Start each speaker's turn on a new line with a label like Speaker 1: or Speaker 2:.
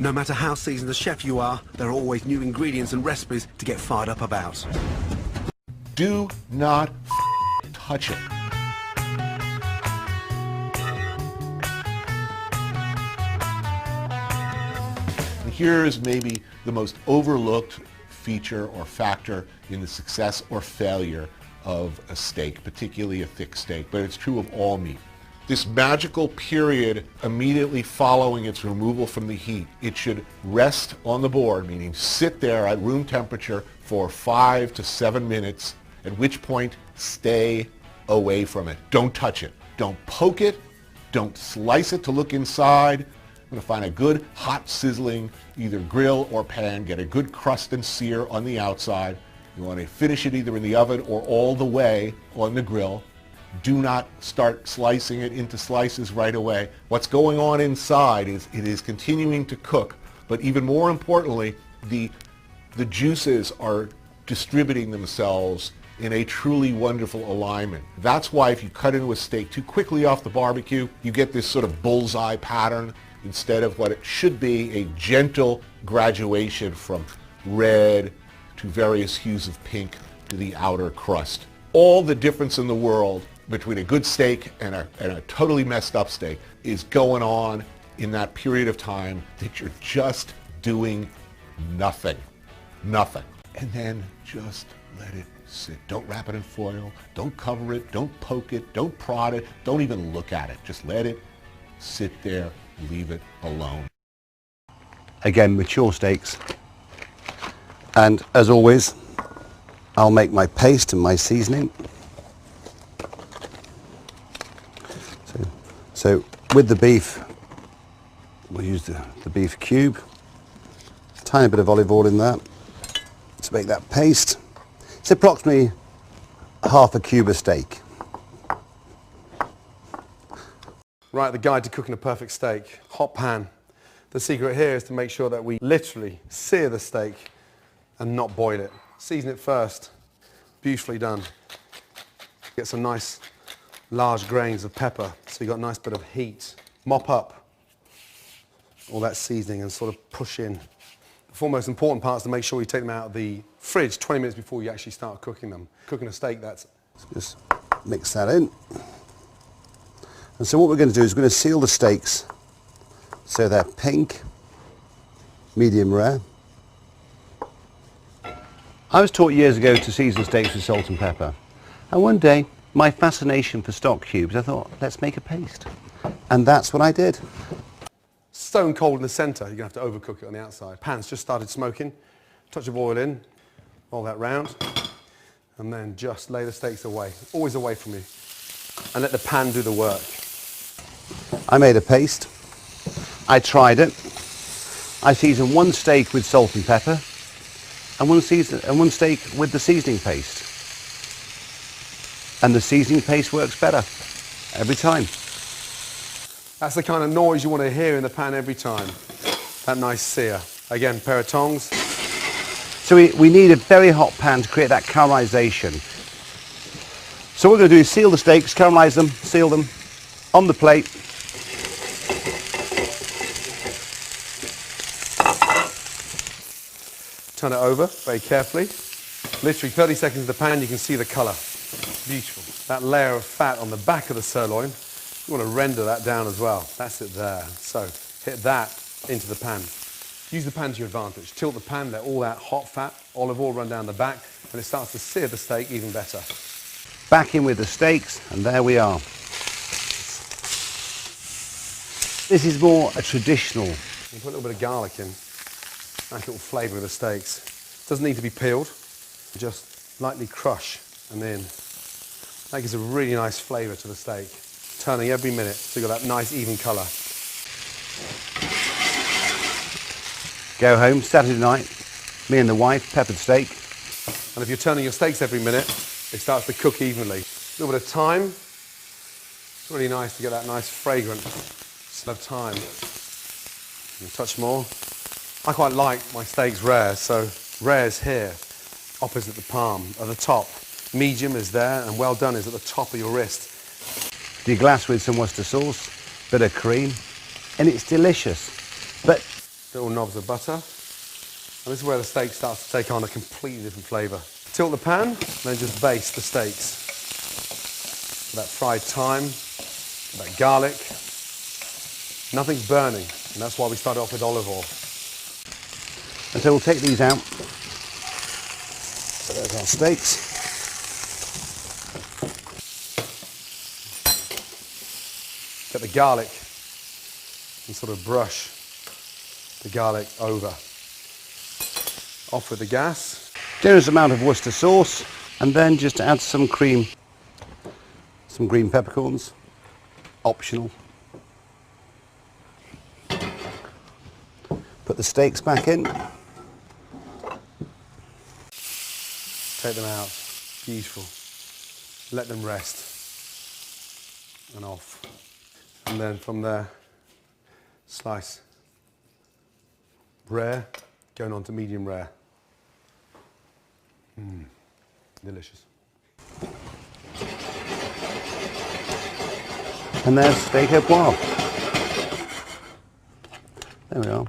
Speaker 1: No matter how seasoned a chef you are, there are always new ingredients and recipes to get fired up about.
Speaker 2: Do not touch it. And here is maybe the most overlooked feature or factor in the success or failure of a steak, particularly a thick steak, but it's true of all meat. This magical period immediately following its removal from the heat, it should rest on the board, meaning sit there at room temperature for 5 to 7 minutes, at which point stay away from it. Don't touch it. Don't poke it. Don't slice it to look inside. I'm going to find a good hot sizzling either grill or pan, get a good crust and sear on the outside. You want to finish it either in the oven or all the way on the grill. Do not start slicing it into slices right away. What's going on inside is it is continuing to cook, but even more importantly, the juices are distributing themselves in a truly wonderful alignment. That's why if you cut into a steak too quickly off the barbecue, you get this sort of bullseye pattern instead of what it should be, a gentle graduation from red to various hues of pink to the outer crust. All the difference in the world between a good steak and a totally messed up steak is going on in that period of time that you're just doing nothing. Nothing. And then just let it sit. Don't wrap it in foil. Don't cover it. Don't poke it. Don't prod it. Don't even look at it. Just let it sit there. Leave it alone.
Speaker 3: Again, mature steaks. And as always, I'll make my paste and my seasoning. So with the beef, we'll use the beef cube. Tiny bit of olive oil in that to make that paste. It's approximately half a cube of steak.
Speaker 4: Right, the guide to cooking a perfect steak. Hot pan. The secret here is to make sure that we literally sear the steak and not boil it. Season it first. Beautifully done. Get some nice large grains of pepper, so you've got a nice bit of heat. Mop up all that seasoning and sort of push in. The four most important parts to make sure you take them out of the fridge 20 minutes before you actually start cooking them. Cooking a steak, that's...
Speaker 3: Just mix that in. And so what we're going to do is we're going to seal the steaks so they're pink, medium rare. I was taught years ago to season steaks with salt and pepper. And one day, my fascination for stock cubes, I thought, let's make a paste. And that's what I did.
Speaker 4: Stone cold in the centre, you're going to have to overcook it on the outside. Pan's just started smoking. Touch of oil in, roll that round, and then just lay the steaks away, always away from you. And let the pan do the work.
Speaker 3: I made a paste. I tried it. I seasoned one steak with salt and pepper and one steak with the seasoning paste. And the seasoning paste works better every time.
Speaker 4: That's the kind of noise you want to hear in the pan every time. That nice sear. Again, pair of tongs.
Speaker 3: So we need a very hot pan to create that caramelization. So what we're going to do is seal the steaks, caramelize them, seal them on the plate.
Speaker 4: Turn it over very carefully. Literally 30 seconds in the pan, you can see the colour. Beautiful. That layer of fat on the back of the sirloin, you want to render that down as well. That's it there. So hit that into the pan. Use the pan to your advantage. Tilt the pan, let all that hot fat, olive oil run down the back, and it starts to sear the steak even better.
Speaker 3: Back in with the steaks, and there we are. This is more a traditional.
Speaker 4: You put a little bit of garlic in. Nice little flavour of the steaks. Doesn't need to be peeled. Just lightly crush and then that gives a really nice flavour to the steak. Turning every minute so you've got that nice even colour.
Speaker 3: Go home Saturday night, me and the wife, peppered steak.
Speaker 4: And if you're turning your steaks every minute, it starts to cook evenly. A little bit of thyme. It's really nice to get that nice fragrant. Still have time. A touch more. I quite like my steaks rare, so rare is here, opposite the palm, at the top. Medium is there, and well done is at the top of your wrist.
Speaker 3: Deglass with some Worcester sauce, bit of cream, and it's delicious. But
Speaker 4: little knobs of butter. And this is where the steak starts to take on a completely different flavour. Tilt the pan, then just baste the steaks. That fried thyme, that garlic. Nothing's burning, and that's why we started off with olive oil.
Speaker 3: And so we'll take these out. So there's our steaks.
Speaker 4: Get the garlic and sort of brush the garlic over. Off with the gas.
Speaker 3: Generous amount of Worcester sauce, and then just add some cream, some green peppercorns, optional. Put the steaks back in.
Speaker 4: Take them out. Beautiful. Let them rest. And off. And then from there, slice. Rare, going on to medium rare. Delicious.
Speaker 3: And there's steak au poivre. There we are.